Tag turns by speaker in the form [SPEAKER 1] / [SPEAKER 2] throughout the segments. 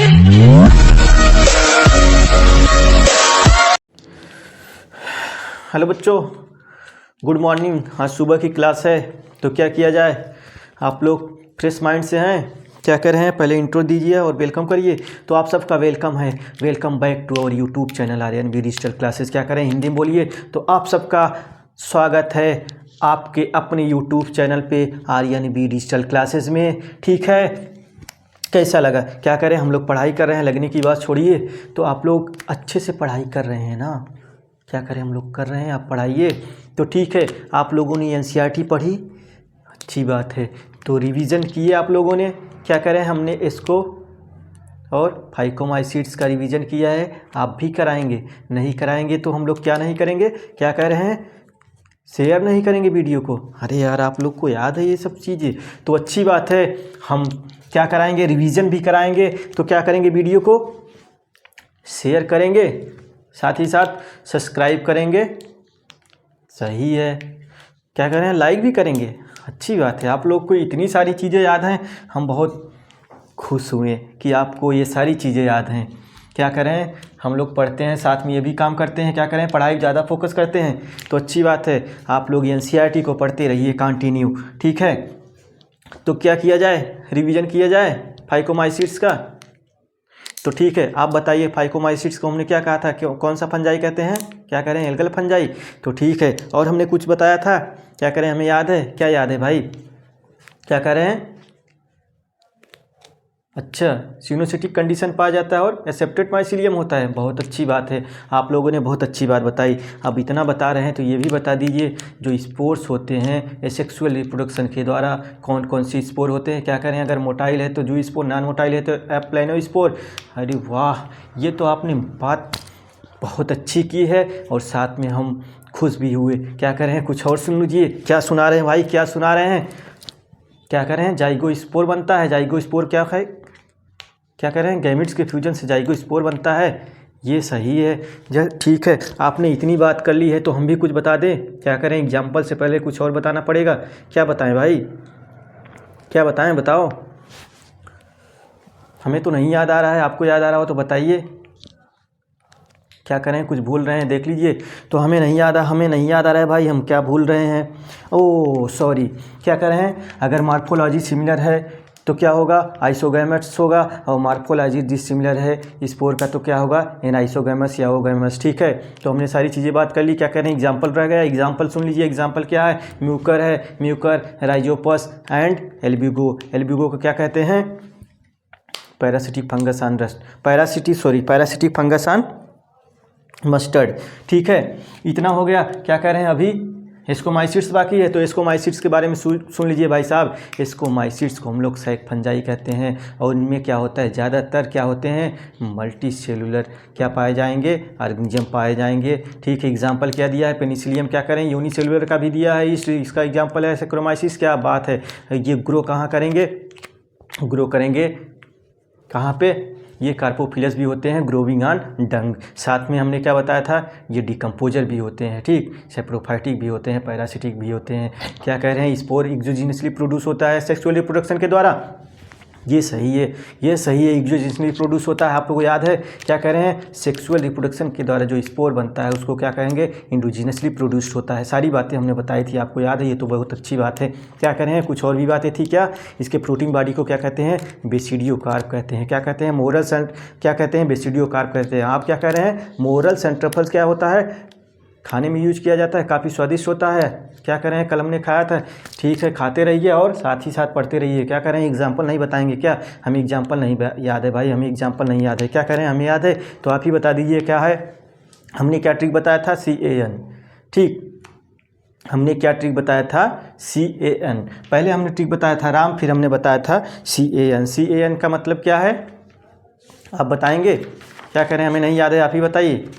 [SPEAKER 1] Hello बच्चों, good morning. आज सुबह की क्लास है तो क्या किया जाए। आप लोग फ्रेश माइंड से हैं, क्या कर रहे हैं, पहले इंट्रो दीजिए और वेलकम करिए। तो आप सबका वेलकम है, welcome back to our YouTube channel Aryan B digital classes. क्या करें, हिंदी में बोलिए। तो आप सबका स्वागत है आपके अपने यूट्यूब चैनल पे आर्यन बी डिजिटल क्लासेस में। ठीक है, कैसा लगा? क्या करें, हम लोग पढ़ाई कर रहे हैं, लगने की बात छोड़िए। तो आप लोग अच्छे से पढ़ाई कर रहे हैं ना? क्या करें, हम लोग कर रहे हैं, आप पढ़ाइए। तो ठीक है, आप लोगों ने एनसीईआरटी पढ़ी, अच्छी बात है। तो रिवीजन किए आप लोगों ने। क्या करें, हमने इसको और फाइकोमाइसीट्स का रिवीजन किया है, आप भी कराएंगे। नहीं कराएंगे तो हम लोग क्या नहीं करेंगे, क्या कह रहे हैं, शेयर नहीं करेंगे वीडियो को। अरे यार, आप लोग को याद है ये सब चीज़ें, तो अच्छी बात है। हम क्या कराएंगे, रिवीजन भी कराएंगे। तो क्या करेंगे, वीडियो को शेयर करेंगे, साथ ही साथ सब्सक्राइब करेंगे। सही है, क्या करें, लाइक भी करेंगे। अच्छी बात है, आप लोग को इतनी सारी चीज़ें याद हैं, हम बहुत खुश हुए कि आपको ये सारी चीज़ें याद हैं। क्या करें, हम लोग पढ़ते हैं, साथ में ये भी काम करते हैं। क्या करें, पढ़ाई ज़्यादा फोकस करते हैं। तो अच्छी बात है, आप लोग एनसीईआरटी को पढ़ते रहिए कंटिन्यू। ठीक है, तो क्या किया जाए, रिवीजन किया जाए फाइकोमाइसीट्स का। तो ठीक है, आप बताइए, फाइकोमाइसीट्स को हमने क्या कहा था, क्यों, कौन सा फंजाई कहते हैं? क्या करें, एल्गल फंजाई। तो ठीक है, और हमने कुछ बताया था, क्या करें, हमें याद है? क्या याद है भाई, क्या कह रहे हैं? अच्छा, सिनोसिटिक कंडीशन पाया जाता है और एक्सेप्टेड माइसीलियम होता है। बहुत अच्छी बात है, आप लोगों ने बहुत अच्छी बात बताई। अब इतना बता रहे हैं तो ये भी बता दीजिए, जो स्पोर्स होते हैं एसेक्सुअल रिप्रोडक्शन के द्वारा कौन कौन सी स्पोर होते हैं। क्या करें, अगर मोटाइल है तो जू स्पोर, नॉन मोटाइल है तो एप्लाइनो स्पोर। अरे वाह, ये तो आपने बात बहुत अच्छी की है और साथ में हम खुश भी हुए। क्या कर रहे हैं, कुछ और सुन लीजिए। क्या सुना रहे हैं भाई, क्या सुना रहे हैं? क्या कर रहे हैं, जाइगो स्पोर बनता है। जाइगो स्पोर क्या है, क्या कह रहे हैं, गैमेट्स के फ्यूजन से जाइगो स्पोर बनता है। ये सही है। ठीक है, आपने इतनी बात कर ली है तो हम भी कुछ बता दें। क्या करें, एग्जाम्पल से पहले कुछ और बताना पड़ेगा। क्या बताएं भाई, क्या बताएं, बताओ। हमें तो नहीं याद आ रहा है, आपको याद आ रहा हो तो बताइए। क्या करें, कुछ भूल रहे हैं, देख लीजिए। तो हमें नहीं याद आ रहा है भाई, हम क्या भूल रहे हैं। ओह सॉरी, क्या कर रहे हैं, अगर मार्फोलॉजी सिमिलर है तो क्या होगा, आइसोगैमेट्स होगा, और मार्फोलॉजी डिसिमिलर है स्पोर का तो क्या होगा, एनाइसोगैमस या ओगैमस। ठीक है, तो हमने सारी चीज़ें बात कर ली। क्या करें, एग्जाम्पल रह गया, एग्जाम्पल सुन लीजिए। एग्जाम्पल क्या है, म्यूकर है, Mucor, Rhizopus and Albugo. Albugo को क्या कहते हैं, parasitic fungus on rust, parasitic fungus on mustard. ठीक है, इतना हो गया। क्या कह रहे हैं, अभी एस्कोमाइसीट्स बाकी है, तो एस्कोमाइसीट्स के बारे में सुन लीजिए भाई साहब। एस्कोमाइसीट्स को हम लोग सैक फंजाई कहते हैं और इनमें क्या होता है, ज़्यादातर क्या होते हैं, मल्टी सेलुलर क्या पाए जाएंगे, ऑर्गेनिज्म पाए जाएंगे। ठीक है, एग्जाम्पल क्या दिया है, पेनिसिलियम। क्या करें, यूनिसेलुलर का भी दिया है, इसका एग्जाम्पल है सैक्रोमाइसिस। क्या बात है, ये ग्रो कहाँ करेंगे, ग्रो करेंगे कहाँ पे, ये कार्पोफिलस भी होते हैं, ग्रोविंग ऑन डंग। साथ में हमने क्या बताया था, ये डिकम्पोजर भी होते हैं। ठीक, सेप्रोफाइटिक भी होते हैं, पैरासिटिक भी होते हैं। क्या कह रहे हैं, स्पोर एक्सोजीनियसली प्रोड्यूस होता है सेक्सुअल रिप्रोडक्शन के द्वारा। ये सही है, ये सही है, एक्सोजीनियसली प्रोड्यूस होता है, आप लोगों को याद है। क्या कह रहे हैं, सेक्सुअल रिप्रोडक्शन के द्वारा जो स्पोर बनता है उसको क्या कहेंगे, इंडोजीनियसली प्रोड्यूस्ड होता है। सारी बातें हमने बताई थी, आपको याद है, ये तो बहुत अच्छी बात है। क्या कह रहे हैं, कुछ और भी बातें थी क्या, इसके प्रोटीन बॉडी को क्या कहते हैं, बेसिडियोकार्प कहते हैं। क्या कहते हैं, क्या कहते हैं, बेसिडियोकार्प कहते हैं। आप क्या कह रहे हैं, मोरल सेंट्रोफल्स क्या होता है, खाने में यूज किया जाता है, काफ़ी स्वादिष्ट होता है। क्या करें, कलम ने खाया था। ठीक है, खाते रहिए और साथ ही साथ पढ़ते रहिए। क्या करें, एग्जाम्पल नहीं बताएंगे क्या, हमें एग्जाम्पल नहीं याद है भाई, हमें एग्जाम्पल नहीं याद है। क्या करें, हमें याद है तो आप ही बता दीजिए क्या है। हमने क्या ट्रिक बताया था, CAN। ठीक, हमने क्या ट्रिक बताया था, CAN। पहले हमने ट्रिक बताया था राम, फिर हमने बताया था CAN। CAN का मतलब क्या है, आप बताएंगे। क्या करें, हमें नहीं याद है, आप ही बताइए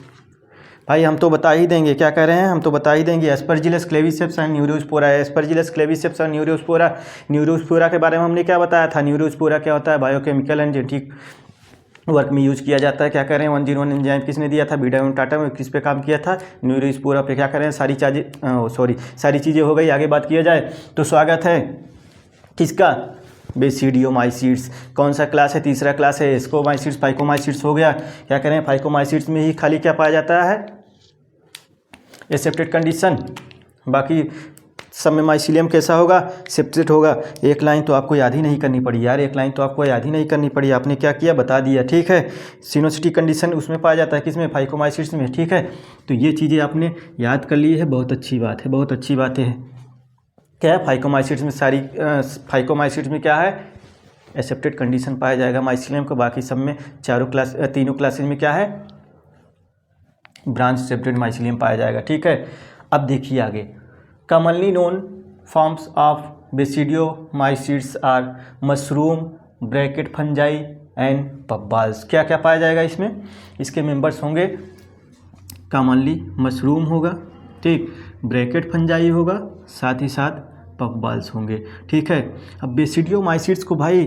[SPEAKER 1] भाई। हम तो बता ही देंगे, क्या कह रहे हैं, हम तो बता ही देंगे। एस्परजिलस क्लेविसेप्स एंड न्यूरोस्पोरा है, एस्परजिलस क्लेविसेप्स और न्यूरोस्पोरा। न्यूरोस्पोरा के बारे में हमने क्या बताया था, न्यूरोस्पोरा क्या होता है, बायोकेमिकल एंड जेनेटिक वर्क में यूज किया जाता है। क्या कह रहे हैं, 101 एंजाइम किसने दिया था, बीटा टाटा में, किस पे काम किया था, न्यूरोस्पोरा पे। क्या कह रहे हैं, सारी चीज़ें हो गई, आगे बात किया जाए तो स्वागत है किसका, बेसिडियोमाइसीड्स। कौन सा क्लास है? तीसरा क्लास है एस्कोमाइसीड्स। फाइकोमाइसीड्स हो गया। क्या करें, फाइकोमाइसीड्स में ही खाली क्या पाया जाता है? एसेप्टेड कंडीशन। बाकी सब में माइसीलियम कैसा होगा? सेप्टेट होगा। एक लाइन तो आपको याद ही नहीं करनी पड़ी यार, एक लाइन तो आपको याद ही नहीं करनी पड़ी। आपने क्या किया, बता दिया। ठीक है, सिनोसिटी कंडीशन उसमें पाया जाता है, किसमें? फाइकोमाइसीड्स में। ठीक है, तो ये चीज़ें आपने याद कर ली है, बहुत अच्छी बात है, बहुत अच्छी बातें हैं। क्या है फाइकोमाइसीड्स में? सारी फाइकोमाइसीड्स में क्या है? एसेप्टेड कंडीशन पाया जाएगा माइसीलियम को। बाकी सब में तीनों क्लासेज में क्या है? ब्रांच सेप्टेड माइसीलियम पाया जाएगा। ठीक है, अब देखिए आगे। Commonly known forms of basidiomycetes are mushroom, bracket fungi and puffballs. क्या क्या पाया जाएगा इसमें? इसके मेंबर्स होंगे कॉमनली मशरूम होगा, ठीक, ब्रैकेट फंजाई होगा, साथ ही साथ पफबॉल्स होंगे। ठीक है, अब बेसिडियोमाइसीड्स को भाई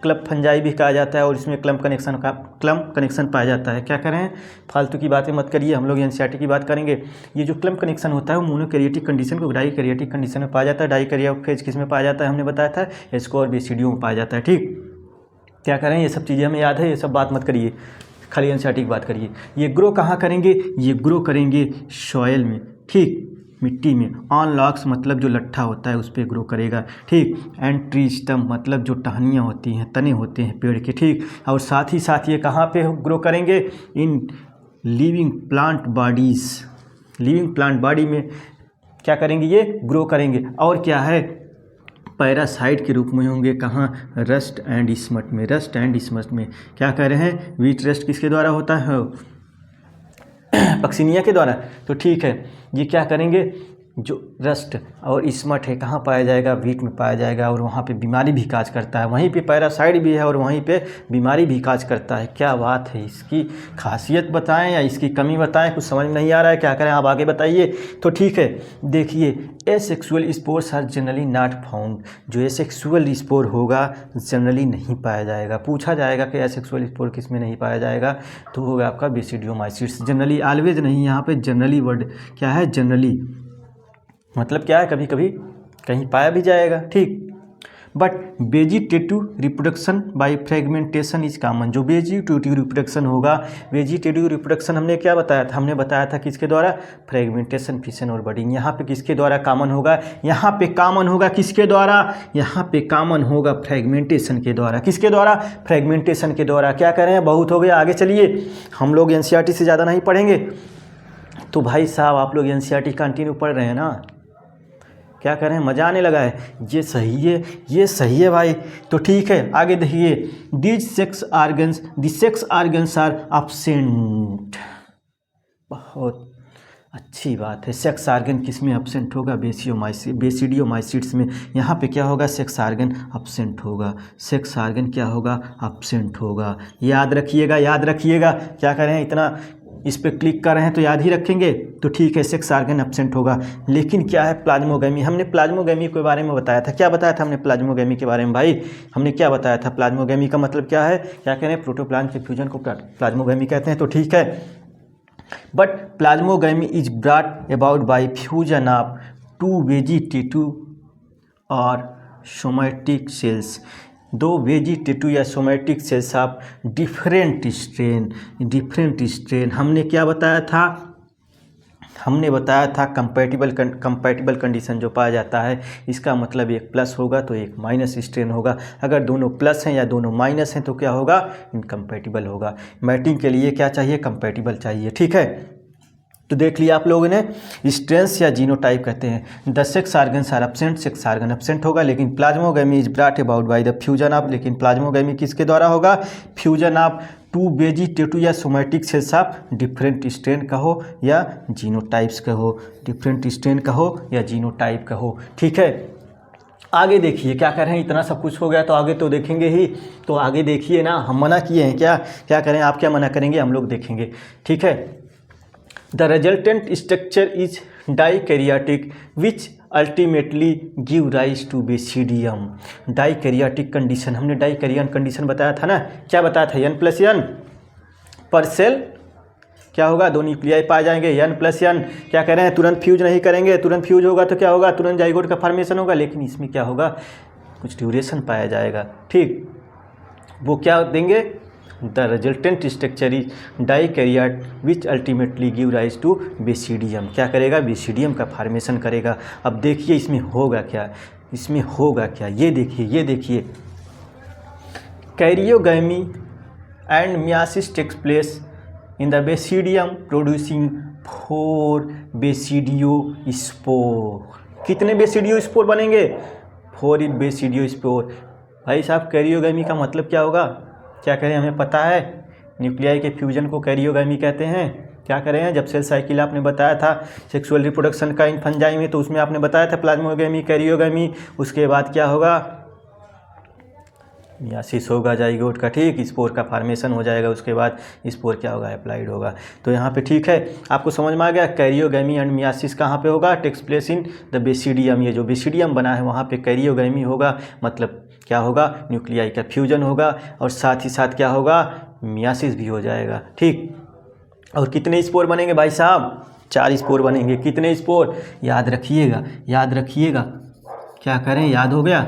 [SPEAKER 1] क्लब फंजाई भी कहा जाता है और इसमें क्लम कनेक्शन पाया जाता है। क्या करें, फालतू की बातें मत करिए, हम लोग एनसीईआरटी की बात करेंगे। ये जो क्लम कनेक्शन होता है वो मोनोकैरियोटिक कंडीशन को डाईकैरियोटिक कंडीशन में पाया जाता है। डाईकैरियोफेज किस में पाया जाता है? हमने बताया था एस्को और बेसिडियो में पाया जाता है। ठीक, क्या करें, ये सब चीज़ें हमें याद है, ये सब बात मत करिए, खाली एनसीईआरटी की बात करिए। ये ग्रो कहाँ करेंगे? ये ग्रो करेंगे सॉयल में, ठीक, मिट्टी में। ऑन लॉक्स मतलब जो लट्ठा होता है उस पर ग्रो करेगा। ठीक, एंड ट्री स्टम मतलब जो टहनियाँ होती हैं, तने होते हैं पेड़ के। ठीक, और साथ ही साथ ये कहाँ पे ग्रो करेंगे? इन living plant bodies. Living plant body में क्या करेंगे? ये ग्रो करेंगे। और क्या है? पैरासाइट के रूप में होंगे। कहाँ? रस्ट एंड स्मट में। रस्ट एंड स्मट में क्या कह रहे हैं? वीट रस्ट किसके द्वारा होता है? पक्सिनिया के द्वारा। तो ठीक है, ये क्या करेंगे? जो रस्ट और स्मट है कहाँ पाया जाएगा? वीट में पाया जाएगा, और वहाँ पे बीमारी भी काज करता है। वहीं पे पैरासाइट भी है और वहीं पे बीमारी भी काज करता है। क्या बात है, इसकी खासियत बताएं या इसकी कमी बताएं? कुछ समझ नहीं आ रहा है, क्या करें, आप आगे बताइए। तो ठीक है, देखिए, asexual spores are generally not found. जो एसेक्सुअल स्पोर होगा जनरली नहीं पाया जाएगा। पूछा जाएगा कि एसेक्सुअल स्पोर किस में नहीं पाया जाएगा, तो होगा आपका बेसिडियोमाइसीड्स। जनरली ऑलवेज नहीं, यहाँ पे जनरली वर्ड क्या है? जनरली मतलब क्या है? कभी कभी कहीं पाया भी जाएगा। ठीक, but vegetative reproduction by fragmentation is common. जो वेजिटेटिव रिप्रोडक्शन होगा, वेजिटेटिव रिप्रोडक्शन हमने क्या बताया था? हमने बताया था किसके द्वारा? फ्रेगमेंटेशन, फिशन और बडिंग। यहाँ पे किसके द्वारा कॉमन होगा? यहाँ पे कॉमन होगा किसके द्वारा? यहाँ पे कॉमन होगा फ्रेगमेंटेशन के द्वारा। किसके द्वारा? फ्रेगमेंटेशन के द्वारा। क्या कह रहे हैं, बहुत हो गया, आगे चलिए। हम लोग एनसीईआरटी से ज़्यादा नहीं पढ़ेंगे। तो भाई साहब, आप लोग एनसीईआरटी कंटिन्यू पढ़ रहे हैं ना? क्या करें, मज़ा आने लगा है। ये सही है, ये सही है भाई। तो ठीक है, आगे देखिए। These sex organs are absent. बहुत अच्छी बात है। सेक्स आर्गन किस में एब्सेंट होगा? बेसिडियोमाइसीड्स में। यहाँ पे क्या होगा? सेक्स आर्गन एब्सेंट होगा। सेक्स आर्गन क्या होगा? एब्सेंट होगा। याद रखिएगा, याद रखिएगा। क्या करें, इतना इस पर क्लिक कर रहे हैं तो याद ही रखेंगे। तो ठीक है, सेक्स आर्गन एब्सेंट होगा। लेकिन क्या है प्लाज्मोगैमी? हमने प्लाज्मोगैमी के बारे में बताया था। क्या बताया था हमने प्लाज्मोगैमी के बारे में भाई? हमने क्या बताया था? प्लाज्मोगैमी का मतलब क्या है? क्या कह रहे हैं? प्रोटोप्लाज्म के फ्यूजन को प्लाज्मोगैमी कहते हैं। तो ठीक है, but plasmogamy is brought about by fusion of two vegetative और सोमैटिक सेल्स। दो वेजिटेटिव या somatic cells of different strain. हमने क्या बताया था? हमने बताया था कंपैटिबल कंडीशन जो पाया जाता है, इसका मतलब एक प्लस होगा तो एक माइनस स्ट्रेन होगा। अगर दोनों प्लस हैं या दोनों माइनस हैं तो क्या होगा? इनकम्पैटिबल होगा। मैटिंग के लिए क्या चाहिए? कंपैटिबल चाहिए। ठीक है, तो देख लिया आप लोगों ने। स्ट्रेंस या जीनोटाइप कहते हैं। The sex organs are absent, sex organ absent होगा। लेकिन plasmogamy is brought about by the fusion of, लेकिन प्लाज्मोगैमी किसके द्वारा होगा? फ्यूजन ऑफ टू वेजिटेटिव या somatic cells of different strain कहो या जीनोटाइप्स कहो, डिफरेंट स्ट्रेन कहो या जीनोटाइप कहो। ठीक है, आगे देखिए क्या कर रहे हैं। इतना सब कुछ हो गया तो आगे तो देखेंगे ही। तो आगे देखिए ना, हम मना किए हैं क्या? क्या करें, आप क्या मना करेंगे, हम लोग देखेंगे। ठीक है, the resultant structure is dikaryotic which ultimately give rise to basidium. Dikaryotic condition, हमने डाईकैरियन कंडीशन बताया था ना। क्या बताया था? n+n पर सेल क्या होगा? दो न्यूक्लियाई पाए जाएंगे, n+n। क्या कह रहे हैं? तुरंत फ्यूज नहीं करेंगे। तुरंत फ्यूज होगा तो क्या होगा? तुरंत जाइगोट का फॉर्मेशन होगा। लेकिन इसमें क्या होगा? कुछ ड्यूरेशन पाया जाएगा। ठीक, वो क्या देंगे, the resultant structure is dikaryote which ultimately give rise to basidium. क्या करेगा, बेसिडियम का फॉर्मेशन करेगा। अब देखिए इसमें होगा क्या, इसमें होगा क्या, ये देखिए, ये देखिए, karyogamy and meiosis takes place in the basidium producing 4 basidiospore. कितने बेसिडियो स्पोर बनेंगे, 4 बेसिडियो स्पोर। भाई साहब कैरियोगैमी का मतलब क्या होगा, क्या करें, हमें पता है, न्यूक्लियाई के फ्यूजन को कैरियोगैमी कहते हैं। क्या करें, जब सेल साइकिल आपने बताया था सेक्सुअल रिप्रोडक्शन का इन फंजाई में, तो उसमें आपने बताया था प्लाज्मोगैमी, कैरियोगैमी, उसके बाद क्या होगा, मियासिस होगा जाइगोट का। ठीक, स्पोर का फॉर्मेशन हो जाएगा, उसके बाद स्पोर क्या होगा, अप्लाइड होगा। तो यहाँ पे ठीक है, आपको समझ में आ गया, कैरियोगैमी एंड मियासिस कहाँ पे होगा, takes place in the basidium. ये जो बेसिडियम बना है वहाँ पे कैरियोगैमी होगा, मतलब क्या होगा, न्यूक्लियाई का फ्यूजन होगा, और साथ ही साथ क्या होगा, मियासिस भी हो जाएगा। ठीक, और कितने स्पोर बनेंगे भाई साहब, 4 स्पोर बनेंगे। कितने स्पोर, याद रखिएगा, याद रखिएगा। क्या करें, याद हो गया,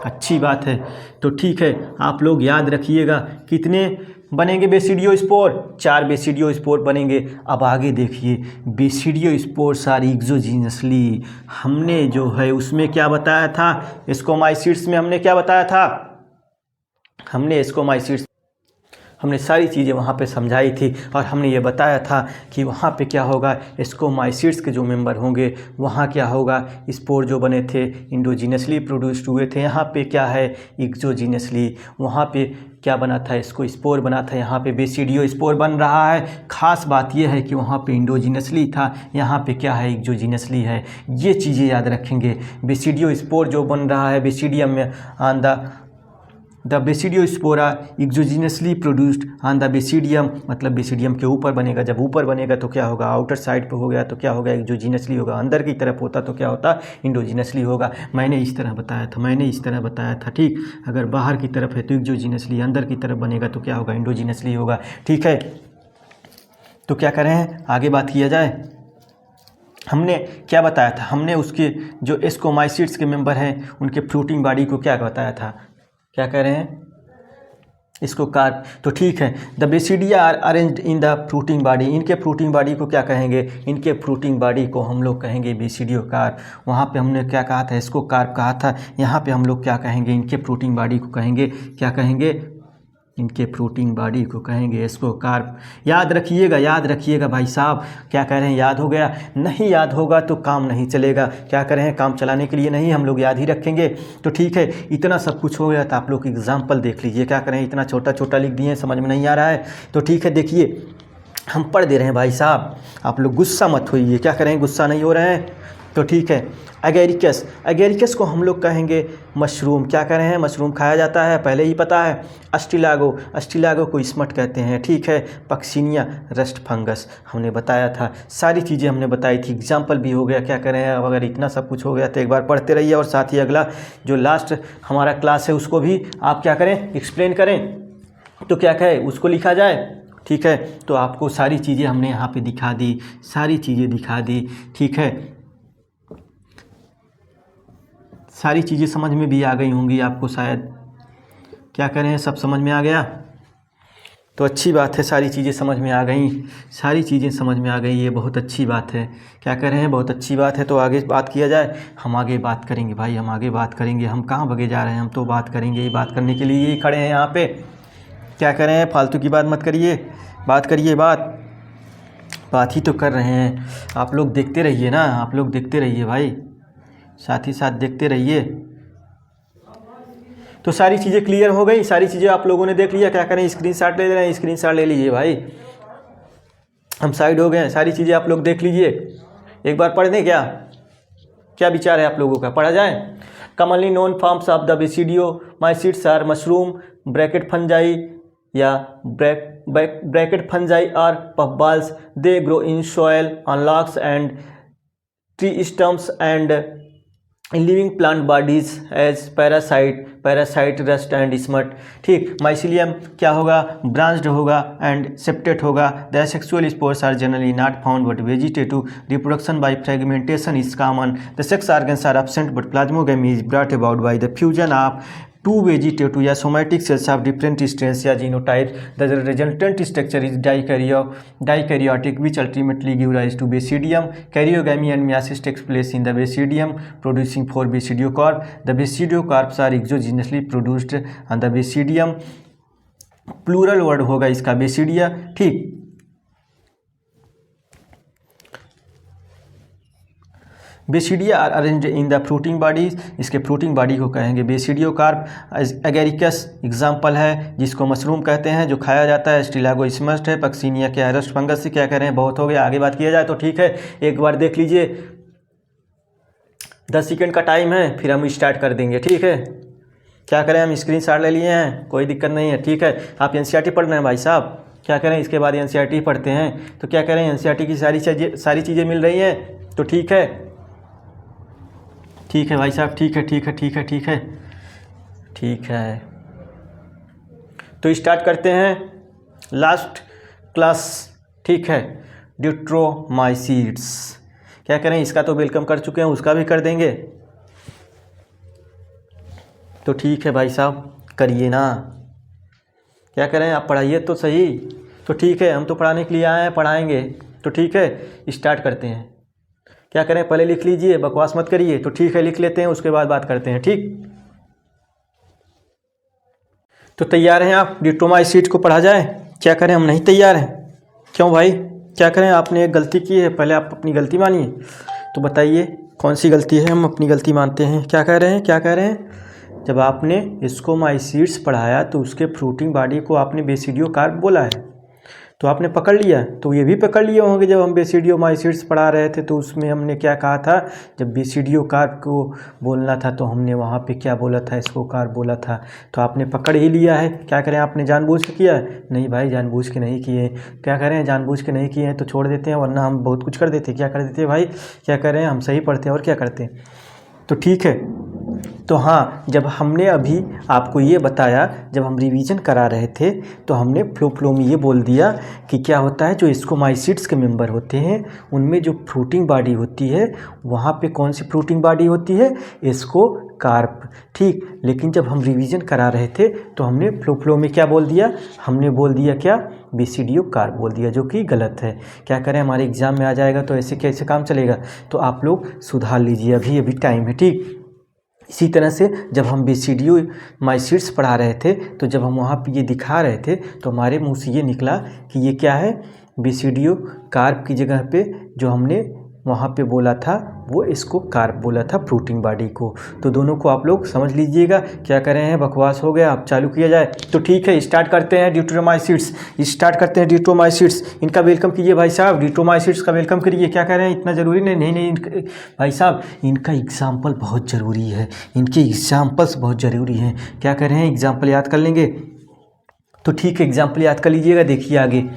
[SPEAKER 1] अच्छी बात है। तो ठीक है, आप लोग याद रखिएगा, कितने बनेंगे बेसिडियो स्पोर, 4 बेसिडियो स्पोर बनेंगे। अब आगे देखिए, बेसिडियो स्पोर्स आर एक्सोजीनसली, हमने जो है उसमें क्या बताया था, स्कोमाइसिड्स में हमने क्या बताया था, हमने स्कोमाइसिड्स, हमने सारी चीज़ें वहाँ पे समझाई थी, और हमने ये बताया था कि वहाँ पे क्या होगा, स्कोमाइसिड्स के जो मेंबर होंगे वहाँ क्या होगा, स्पोर जो बने थे इंडोजीनसली प्रोड्यूस्ड हुए थे, यहाँ पे क्या है, एक्सोजीनसली। वहाँ पे क्या बना था, इसको स्पोर बना था, यहाँ पे बेसिडियो स्पोर बन रहा है। खास बात यह है कि वहाँ पे इंडोजीनसली था, यहाँ पे क्या है, एक्सोजीनसली है। ये चीज़ें याद रखेंगे। बेसिडियो स्पोर जो बन रहा है बेसिडियम में, on the basidiospores exogenously produced on the basidium, मतलब बेसिडियम के ऊपर बनेगा। जब ऊपर बनेगा तो क्या होगा, आउटर साइड पे हो गया तो क्या होगा, एक्सोजीनसली होगा। अंदर की तरफ होता तो क्या होता, इंडोजीनसली होगा। मैंने इस तरह बताया था, मैंने इस तरह बताया था। ठीक, अगर बाहर की तरफ है तो एक्सोजीनसली, अंदर की तरफ बनेगा तो क्या होगा, इंडोजीनसली होगा। ठीक है, तो क्या करें, आगे बात किया जाए। हमने क्या बताया था, हमने उसके जो स्कोमाइसिड्स के मेंबर हैं उनके फ्रूटिंग बॉडी को क्या बताया था, क्या कह रहे हैं, इसको कार्प। तो ठीक है, the basidia are arranged in the fruiting body, इनके फ्रूटिंग बॉडी को क्या कहेंगे, इनके फ्रूटिंग बॉडी को हम लोग कहेंगे बेसिडियो कार्प। वहाँ पे हमने क्या कहा था, इसको कार्प कहा था। यहाँ पे हम लोग क्या कहेंगे, इनके फ्रूटिंग बॉडी को कहेंगे, क्या कहेंगे, इनके फ्रूटिंग बॉडी को कहेंगे इसको कार्प। याद रखिएगा, याद रखिएगा भाई साहब। क्या कह रहे हैं, याद हो गया, नहीं याद होगा तो काम नहीं चलेगा। क्या कह रहे हैं, काम चलाने के लिए नहीं, हम लोग याद ही रखेंगे। तो ठीक है, इतना सब कुछ हो गया तो आप लोग एग्जाम्पल देख लीजिए। क्या करें, इतना छोटा छोटा लिख दिए, समझ में नहीं आ रहा है। तो ठीक है, देखिए हम पढ़ दे रहे हैं भाई साहब, आप लोग गुस्सा मत होइए। क्या करें, गुस्सा नहीं हो रहे हैं। तो ठीक है, एगेरिकस, एगेरिकस को हम लोग कहेंगे मशरूम। क्या कह रहे हैं, मशरूम खाया जाता है, पहले ही पता है। अस्टिलागो, अस्टिलागो को स्मट कहते हैं। ठीक है, पक्सिनिया रस्ट फंगस हमने बताया था। सारी चीज़ें हमने बताई थी, एग्जाम्पल भी हो गया। क्या कह रहे हैं, अगर इतना सब कुछ हो गया तो एक बार पढ़ते रहिए, और साथ ही अगला जो लास्ट हमारा क्लास है उसको भी आप क्या करें, एक्सप्लेन करें। तो क्या कहें, उसको लिखा जाए। ठीक है, तो आपको सारी चीज़ें हमने यहाँ पे दिखा दी, सारी चीज़ें दिखा दी। ठीक है, सारी चीज़ें समझ में भी आ गई होंगी आपको शायद। क्या कह रहे हैं, सब समझ में आ गया, तो अच्छी बात है, सारी चीज़ें समझ में आ गई, सारी चीज़ें समझ में आ गई, ये बहुत अच्छी बात है। क्या कह रहे हैं, बहुत अच्छी बात है। तो आगे बात किया जाए, हम आगे बात करेंगे भाई, हम आगे बात करेंगे। हम कहाँ भगे जा रहे हैं, हम तो बात करेंगे, ये बात करने के लिए ही खड़े हैं यहाँ पे। क्या कह रहे हैं, फालतू की बात मत करिए, बात करिए, बात ही तो कर रहे हैं। आप लोग देखते रहिए ना, आप लोग देखते रहिए भाई, साथ ही साथ देखते रहिए। तो सारी चीज़ें क्लियर हो गई, सारी चीज़ें आप लोगों ने देख लिया। क्या करें, स्क्रीनशॉट ले रहे हैं, स्क्रीनशॉट ले लीजिए भाई, हम साइड हो गए हैं। सारी चीज़ें आप लोग देख लीजिए, एक बार पढ़ दें। क्या विचार है आप लोगों का, पढ़ा जाए। Commonly known forms of the basidiomycetes are mushroom, bracket fungi या bracket fungi are puffballs. They grow in soil on logs and tree stumps and in living plant bodies as parasite rust and smut. ठीक, mycelium क्या होगा, branched होगा and septate होगा। The sexual spores are generally not found but vegetative reproduction by fragmentation is common. The sex organs are absent but plasmogamy is brought about by the fusion of two vegetative या somatic cells of different strains या genotype. The resultant structure is dikaryotic which ultimately give rise to basidium. Karyogamy and meiosis takes place in the basidium producing four basidiocarp. The basidiocarps are exogenously produced on the basidium. Plural word होगा इसका basidia. ठीक, basidia are arranged in the fruiting bodies, इसके fruiting body को कहेंगे basidiocarp. Agaricus example है जिसको mushroom कहते हैं जो खाया जाता है। स्टिलागोइस्मस है। पक्सीनिया क्या है, रस्ट फंगस से। क्या कह रहे हैं, बहुत हो गया, आगे बात किया जाए तो ठीक है। एक बार देख लीजिए, 10 सेकेंड का टाइम है, फिर हम स्टार्ट कर देंगे। ठीक है, क्या करें, हम स्क्रीन शॉट ले लिए हैं, कोई दिक्कत नहीं है। ठीक है, आप एनसीईआरटी पढ़ रहे हैं भाई साहब, क्या करें, इसके बाद एनसीईआरटी पढ़ते हैं तो क्या करें, एनसीईआरटी की सारी चीज़ें मिल रही हैं तो ठीक है। ठीक है भाई साहब, ठीक है ठीक है ठीक है ठीक है ठीक है। तो स्टार्ट करते हैं लास्ट क्लास। ठीक है, ड्यूट्रोमाइसीड्स। क्या करें, इसका तो वेलकम कर चुके हैं, उसका भी कर देंगे तो ठीक है भाई साहब, करिए ना। क्या करें, आप पढ़ाइए तो सही। तो ठीक है, हम तो पढ़ाने के लिए आए हैं, पढ़ाएंगे तो ठीक है। स्टार्ट करते हैं। क्या करें, पहले लिख लीजिए, बकवास मत करिए। तो ठीक है, लिख लेते हैं, उसके बाद बात करते हैं। ठीक, तो तैयार हैं आप, ड्यूट्रोमाइसीड्स को पढ़ा जाए? क्या करें, हम नहीं तैयार हैं। क्यों भाई, क्या करें, आपने एक गलती की है, पहले आप अपनी गलती मानिए। तो बताइए कौन सी गलती है, हम अपनी गलती मानते हैं। क्या कह रहे हैं, क्या कह रहे हैं? जब आपने स्कोमाइसीड्स पढ़ाया तो उसके फ्रूटिंग बॉडी को आपने बेसिडियोकार्प बोला है, तो आपने पकड़ लिया। तो ये भी पकड़ लिए होंगे, जब हम बेसिडियोमाइसीड्स पढ़ा रहे थे तो उसमें हमने क्या कहा था, जब बेसिडियोकार्प को बोलना था तो हमने वहाँ पे क्या बोला था, स्कोकार्प बोला था। तो आपने पकड़ ही लिया है। क्या करें, आपने जानबूझ के किया है? नहीं भाई, जानबूझ के नहीं किए। क्या करें, जानबूझ के नहीं किए हैं तो छोड़ देते हैं, वरना हम बहुत कुछ कर देते। क्या कर देते भाई, क्या करें, हम सही पढ़ते हैं और क्या करते। तो ठीक है, तो हाँ, जब हमने अभी आपको ये बताया, जब हम रिवीजन करा रहे थे तो हमने फ्लो में ये बोल दिया कि क्या होता है, जो स्कोमाइसीड्स के मेंबर होते हैं उनमें जो फ्रूटिंग बॉडी होती है, वहाँ पे कौन सी फ्रूटिंग बॉडी होती है, स्कोकार्प। ठीक, लेकिन जब हम रिवीजन करा रहे थे तो हमने फ्लो में क्या बोल दिया, हमने बोल दिया क्या, बेसिडियोकार्प बोल दिया, जो कि गलत है। क्या करें, हमारे एग्जाम में आ जाएगा तो ऐसे कैसे काम चलेगा। तो आप लोग सुधार लीजिए, अभी टाइम है। ठीक, इसी तरह से जब हम बेसिडियोमाइसीड्स पढ़ा रहे थे तो जब हम वहाँ पे ये दिखा रहे थे तो हमारे मुंह से ये निकला कि ये क्या है, बेसिडियोकार्प की जगह पे जो हमने वहाँ पे बोला था वो स्कोकार्प बोला था फ्रूटिंग बॉडी को। तो दोनों को आप लोग समझ लीजिएगा। क्या कर रहे हैं, बकवास हो गया, अब चालू किया जाए। तो ठीक है, स्टार्ट करते हैं ड्यूट्रोमाइसीड्स, स्टार्ट करते हैं ड्यूट्रोमाइसीड्स। इनका वेलकम कीजिए भाई साहब, ड्यूट्रोमाइसीड्स का वेलकम करिए। क्या कह रहे हैं, इतना ज़रूरी नहीं? नहीं भाई साहब, इनका एग्जाम्पल बहुत ज़रूरी है, इनके एग्जाम्पल्स बहुत ज़रूरी हैं। क्या कह रहे हैं, एग्जाम्पल याद कर लेंगे? तो ठीक है, एग्जाम्पल याद कर लीजिएगा। देखिए आगे,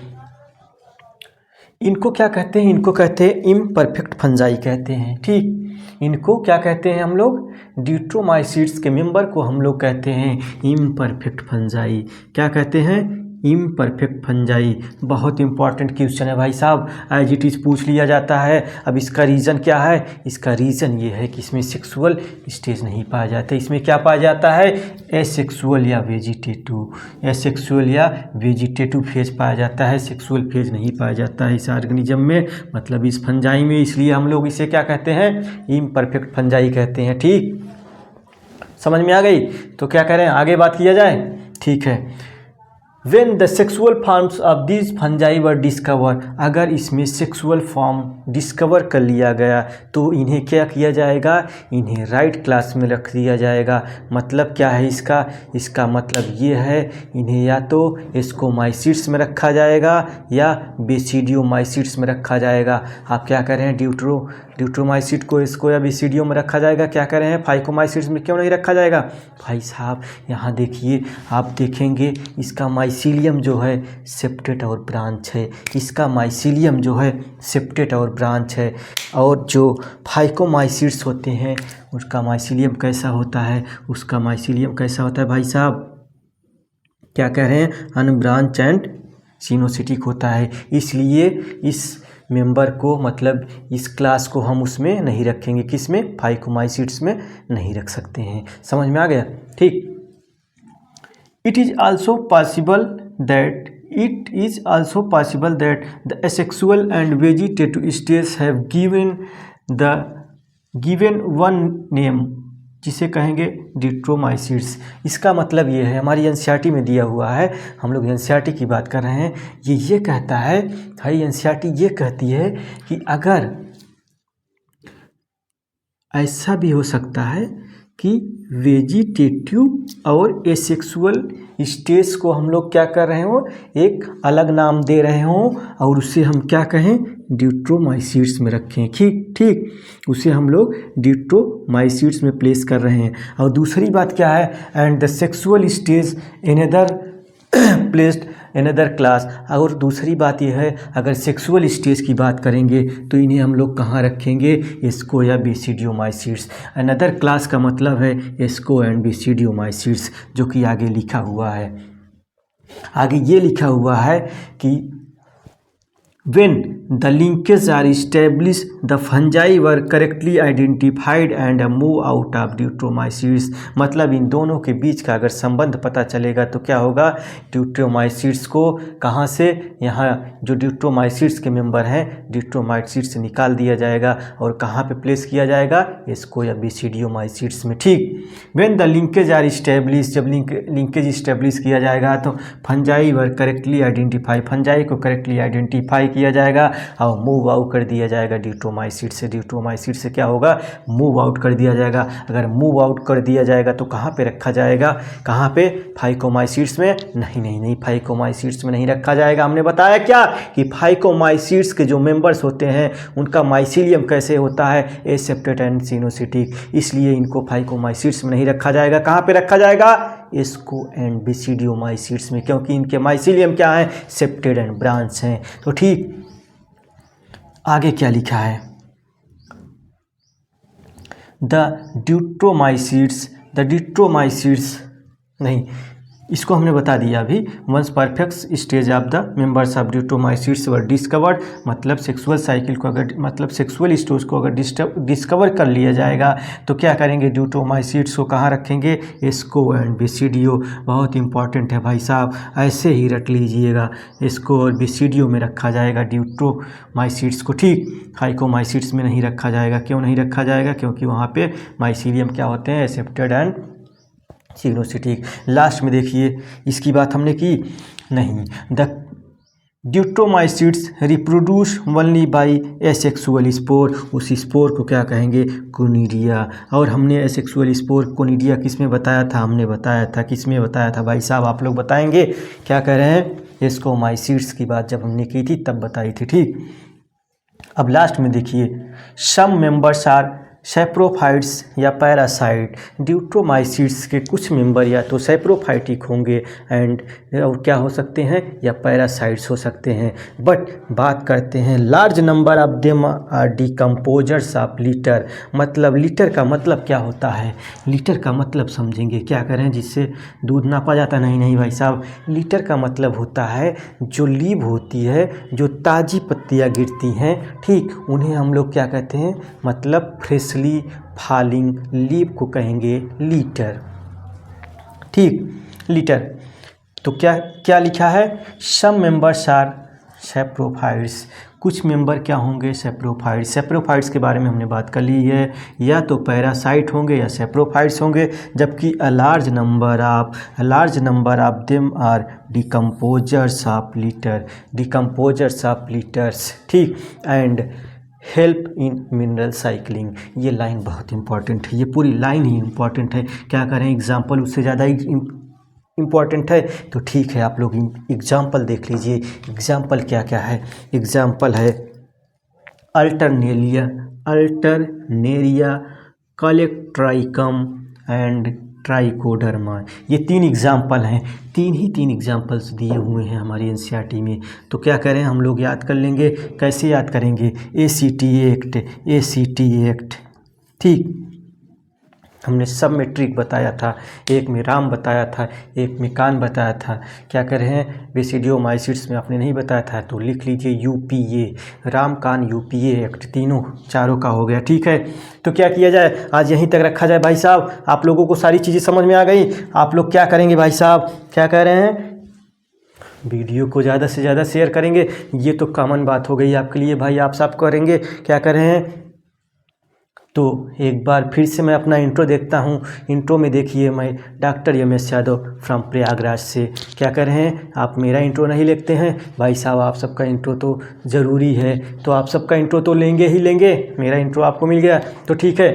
[SPEAKER 1] इनको क्या कहते हैं, इनको कहते हैं इम्परफेक्ट फंजाई कहते हैं। ठीक, इनको क्या कहते हैं हम लोग, ड्यूट्रोमाइसीड्स के मेंबर को हम लोग कहते हैं इम्परफेक्ट फंजाई। क्या कहते हैं, इम्परफेक्ट फंजाई। बहुत इंपॉर्टेंट क्वेश्चन है भाई साहब, एज इट इज़ पूछ लिया जाता है। अब इसका रीज़न क्या है, इसका रीज़न ये है कि इसमें सेक्सुअल स्टेज नहीं पाया जाता। इसमें क्या पाया जाता है, एसेक्सुअल या वेजिटेटिव, एसेक्सुअल या वेजिटेटिव फेज पाया जाता है, सेक्सुअल फेज नहीं पाया जाता है इस ऑर्गेनिज्म में, मतलब इस फंजाई में। इसलिए हम लोग इसे क्या कहते हैं, इम्परफेक्ट फंजाई कहते हैं। ठीक, समझ में आ गई? तो क्या करें, आगे बात किया जाए। ठीक है, When the sexual forms of these fungi were discovered, अगर इसमें सेक्सुअल फॉर्म डिस्कवर कर लिया गया तो इन्हें क्या किया जाएगा, इन्हें राइट क्लास में रख दिया जाएगा। मतलब क्या है इसका, इसका मतलब ये है, इन्हें या तो स्कोमाइसीड्स में रखा जाएगा या बेसिडियोमाइसीड्स में रखा जाएगा। आप क्या कह रहे हैं, ड्यूट्रोमाइसिट को इसको एबीसीडीओ में रखा जाएगा, क्या कह रहे हैं, फाइकोमाइसिट्स में क्यों नहीं रखा जाएगा। भाई साहब यहाँ देखिए, आप देखेंगे इसका माइसीलियम जो है सेप्टेट और ब्रांच है, इसका माइसीलियम जो है सेप्टेट और ब्रांच है। और जो फाइकोमाइसिट्स होते हैं उसका माइसीलियम कैसा होता है, उसका माइसीलियम कैसा होता है भाई साहब, क्या कह रहे हैं, अनब्रांच एंड सिनोसिटिक होता है। इसलिए इस मेंबर को, मतलब इस क्लास को हम उसमें नहीं रखेंगे, किस में, फाइकोमाइसिट्स में नहीं रख सकते हैं। समझ में आ गया, ठीक। It is also possible that the asexual and vegetative stage have given one name, जिसे कहेंगे डिट्रोमाइसिट्स। इसका मतलब ये है, हमारी एनसीईआरटी में दिया हुआ है, हम लोग एनसीईआरटी की बात कर रहे हैं, ये कहता है भाई, एनसीईआरटी ये कहती है कि अगर ऐसा भी हो सकता है कि वेजिटेटिव और एसेक्सुअल स्टेज को हम लोग क्या कर रहे हो, एक अलग नाम दे रहे हो और उसे हम क्या कहें, डिट्रोमाइसिट्स में रखें, ठीक, उसे हम लोग डिट्रोमाइसिट्स में प्लेस कर रहे हैं। और दूसरी बात क्या है, and the sexual stage another placed another class. और दूसरी बात यह है, अगर सेक्सुअल स्टेज की बात करेंगे तो इन्हें हम लोग कहाँ रखेंगे, एस्को या बेसिडियोमाइसिट्स। अनदर क्लास का मतलब है एस्को एंड बेसिडियोमाइसिट्स, जो कि आगे लिखा हुआ है। आगे ये लिखा हुआ है कि when the linkages are established, the fungi were correctly identified and move out of ड्यूट्रोमाइसिट्स। मतलब इन दोनों के बीच का अगर संबंध पता चलेगा तो क्या होगा, ड्यूट्रोमाइसिट्स को कहाँ से, यहाँ जो ड्यूट्रोमाइसिट्स के मेंबर हैं ड्यूट्रोमाइसिट्स से निकाल दिया जाएगा और कहाँ पे प्लेस किया जाएगा, एस्को या बेसिडियोमाइसिट्स में, ठीक। when the linkage are established, जब लिंकेज इस्टेब्लिश किया जाएगा तो फंजाई वर करेक्टली आइडेंटिफाई, फंजाई को करेक्टली आइडेंटिफाई किया जाएगा और मूव आउट कर दिया जाएगा ड्यूट्रोमाइसिट से। ड्यूट्रोमाइसिट से क्या होगा, मूव आउट कर दिया जाएगा। अगर मूव आउट कर दिया जाएगा तो कहाँ पे रखा जाएगा, कहाँ पे, फाइकोमाइसिट्स में, नहीं, फाइकोमाइसिट्स में नहीं रखा जाएगा। हमने बताया क्या कि फाइकोमाइसिट्स के जो मेंबर्स होते हैं उनका माइसीलियम कैसे होता है, एसेप्टेट एंड सिनोसिटिक, इसलिए इनको फाइकोमाइसिट्स में नहीं रखा जाएगा। कहाँ पे रखा जाएगा, एस्को एंड बेसिडियोमाइसिट्स में, क्योंकि इनके माइसीलियम क्या है, सेप्टेड एंड ब्रांच हैं। तो ठीक, आगे क्या लिखा है, द ड्यूट्रोमाइसिट्स नहीं, इसको हमने बता दिया अभी। Once perfect stage of the members of deuteromycetes were discovered, मतलब सेक्सुअल साइकिल को अगर, मतलब सेक्सुअल स्टेज को अगर डिस्कवर कर लिया जाएगा तो क्या करेंगे, ड्यूट्रोमाइसिट्स को कहाँ रखेंगे, एस्को एंड बेसिडियो। बहुत इंपॉर्टेंट है भाई साहब, ऐसे ही रट लीजिएगा, एस्को और बेसिडियो में रखा जाएगा ड्यूट्रोमाइसिट्स को, ठीक। फाइकोमाइसिट्स में नहीं रखा जाएगा। क्यों नहीं रखा जाएगा, क्योंकि वहाँ पे माइसीलियम क्या होते हैं, एसेप्टेड एंड सिनोसिटिक। लास्ट में देखिए, इसकी बात हमने की नहीं, the deuteromycetes reproduce only by asexual spore, उस स्पोर को क्या कहेंगे, कोनिडिया। और हमने एसेक्सुअल स्पोर कोनिडिया किस में बताया था, हमने बताया था, किस में बताया था भाई साहब, आप लोग बताएंगे, क्या कह रहे हैं, एस्कोमाइसिट्स की बात जब हमने की थी तब बताई थी, ठीक। अब लास्ट में देखिए, सम मेंबर्स आर सैप्रोफाइट्स या पैरासाइट। ड्यूट्रोमाइसिट्स के कुछ मेंबर या तो सैप्रोफाइटिक होंगे एंड और क्या हो सकते हैं, या पैरासाइट्स हो सकते हैं। बट बात करते हैं, large number of them are decomposers of litter. मतलब लिटर का मतलब क्या होता है, लिटर का मतलब समझेंगे, क्या करें, जिससे दूध नापा जाता, नहीं भाई साहब, लिटर का मतलब होता है जो लीव होती है, जो ताज़ी पत्तियाँ गिरती हैं, ठीक, उन्हें हम लोग क्या कहते हैं, मतलब फ्रेशली फॉलिंग लीव को कहेंगे लीटर, ठीक, लीटर। तो क्या क्या लिखा है, सम मेंबर्स आर सैप्रोफाइट्स, कुछ मेंबर क्या होंगे, सैप्रोफाइट्स। सैप्रोफाइट्स के बारे में हमने बात कर ली है, या तो पैरासाइट होंगे या सैप्रोफाइट्स होंगे, जबकि a large number of them are decomposers of litter, decomposers of litters, ठीक, and help in mineral cycling. ये लाइन बहुत इंपॉर्टेंट है, ये पूरी लाइन ही इंपॉर्टेंट है, क्या करें, एग्जाम्पल उससे ज़्यादा इम्पॉर्टेंट है। तो ठीक है, आप लोग एग्जाम्पल देख लीजिए। एग्जाम्पल क्या क्या है, एग्जाम्पल है अल्टरनेरिया अल्टरनेरिया, कलेक्ट्राइकम एंड ट्राइकोडर्मा। ये 3 एग्जाम्पल हैं, तीन एग्जाम्पल्स दिए हुए हैं हमारी एनसीईआरटी में। तो क्या करें, हम लोग याद कर लेंगे। कैसे याद करेंगे? ACT एक्ट, ठीक। हमने सब में ट्रिक बताया था, एक में राम बताया था, एक में कान बताया था। क्या कर रहे हैं, बेसिडियोमाइसिट्स में आपने नहीं बताया था, तो लिख लीजिए UPA, राम कान UPA एक्ट, चारों का हो गया। ठीक है, तो क्या किया जाए, आज यहीं तक रखा जाए भाई साहब। आप लोगों को सारी चीज़ें समझ में आ गई। आप लोग क्या करेंगे भाई साहब, क्या कह रहे हैं, वीडियो को ज़्यादा से ज़्यादा शेयर करेंगे। ये तो कॉमन बात हो गई आपके लिए भाई, आप सब करेंगे। क्या कर रहे हैं, तो एक बार फिर से मैं अपना इंट्रो देखता हूँ। इंट्रो में देखिए, मैं doctor MS Yadav from Prayagraj से। क्या कर रहे हैं, आप मेरा इंट्रो नहीं लिखते हैं भाई साहब, आप सबका इंट्रो तो ज़रूरी है, तो आप सबका इंट्रो तो लेंगे ही लेंगे। मेरा इंट्रो आपको मिल गया, तो ठीक है,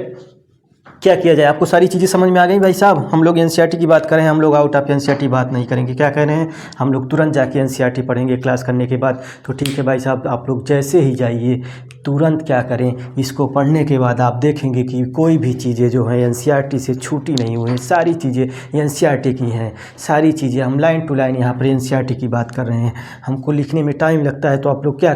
[SPEAKER 1] क्या किया जाए। आपको सारी चीज़ें समझ में आ गई भाई साहब। हम लोग एनसीईआरटी की बात करें, हम लोग आउट ऑफ एनसीईआरटी बात नहीं करेंगे। क्या कह रहे हैं, हम लोग तुरंत जाके एनसीईआरटी पढ़ेंगे क्लास करने के बाद। तो ठीक है भाई साहब, आप लोग जैसे ही जाइए तुरंत क्या करें, इसको पढ़ने के बाद आप देखेंगे कि कोई भी चीज़ें जो हैं एनसीईआरटी से छूटी नहीं हुई हैं, सारी चीज़ें एनसीईआरटी की हैं। सारी चीज़ें हम लाइन टू लाइन यहाँ पर एनसीईआरटी की बात कर रहे हैं। हमको लिखने में टाइम लगता है, तो आप लोग क्या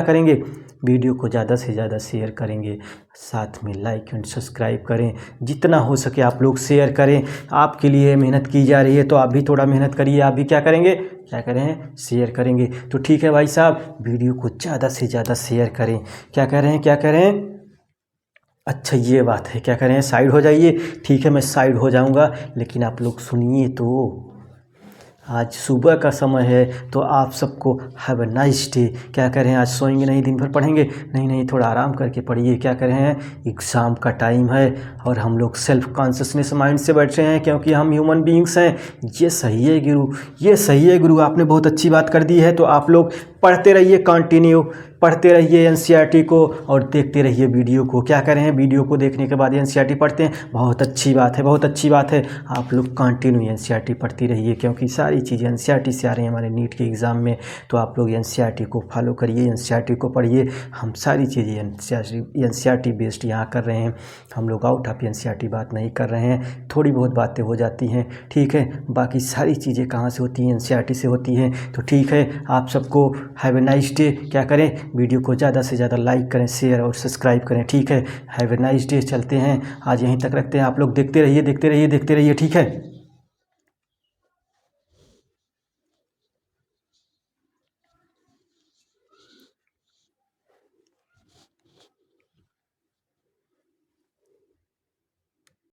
[SPEAKER 1] करेंगे, वीडियो को ज़्यादा से ज़्यादा शेयर करेंगे, साथ में लाइक एंड सब्सक्राइब करें। जितना हो सके आप लोग शेयर करें। आपके लिए मेहनत की जा रही है, तो आप भी थोड़ा मेहनत करिए। आप भी क्या करेंगे, क्या करें, शेयर करेंगे। तो ठीक है भाई साहब, वीडियो को ज़्यादा से ज़्यादा शेयर करें। क्या करें, अच्छा ये बात है, क्या करें, साइड हो जाइए। ठीक है, मैं साइड हो जाऊंगा, लेकिन आप लोग सुनिए तो। आज सुबह का समय है, तो आप सबको हैव अ नाइस डे। क्या करें, आज सोएंगे नहीं, दिन भर पढ़ेंगे नहीं, थोड़ा आराम करके पढ़िए। क्या करें, एग्ज़ाम का टाइम है, और हम लोग सेल्फ कॉन्शियसनेस माइंड से बैठे हैं, क्योंकि हम ह्यूमन बीइंग्स हैं। ये सही है गुरु, ये सही है गुरु, आपने बहुत अच्छी बात कर दी है। तो आप लोग पढ़ते रहिए, कंटिन्यू पढ़ते रहिए एनसीईआरटी को, और देखते रहिए वीडियो को। क्या करें, वीडियो को देखने के बाद एनसीईआरटी पढ़ते हैं, बहुत अच्छी बात है, बहुत अच्छी बात है। आप लोग कंटिन्यू एनसीईआरटी पढ़ती रहिए, क्योंकि सारी चीज़ें एनसीईआरटी से आ रही हैं हमारे नीट के एग्ज़ाम में। तो आप लोग एनसीईआरटी को फॉलो करिए, एनसीईआरटी को पढ़िए। हम सारी चीज़ें एनसीईआरटी बेस्ड यहाँ कर रहे हैं, हम लोग आउट ऑफ एनसीईआरटी बात नहीं कर रहे हैं। थोड़ी बहुत बातें हो जाती हैं, ठीक है, बाकी सारी चीज़ें कहाँ से होती हैं, एनसीईआरटी से होती हैं। तो ठीक है, आप सबको हैव ए नाइस डे। क्या करें, वीडियो को ज़्यादा से ज़्यादा लाइक करें, शेयर और सब्सक्राइब करें। ठीक है, हैव ए नाइस डे। चलते हैं, आज यहीं तक रखते हैं। आप लोग देखते रहिए, ठीक है।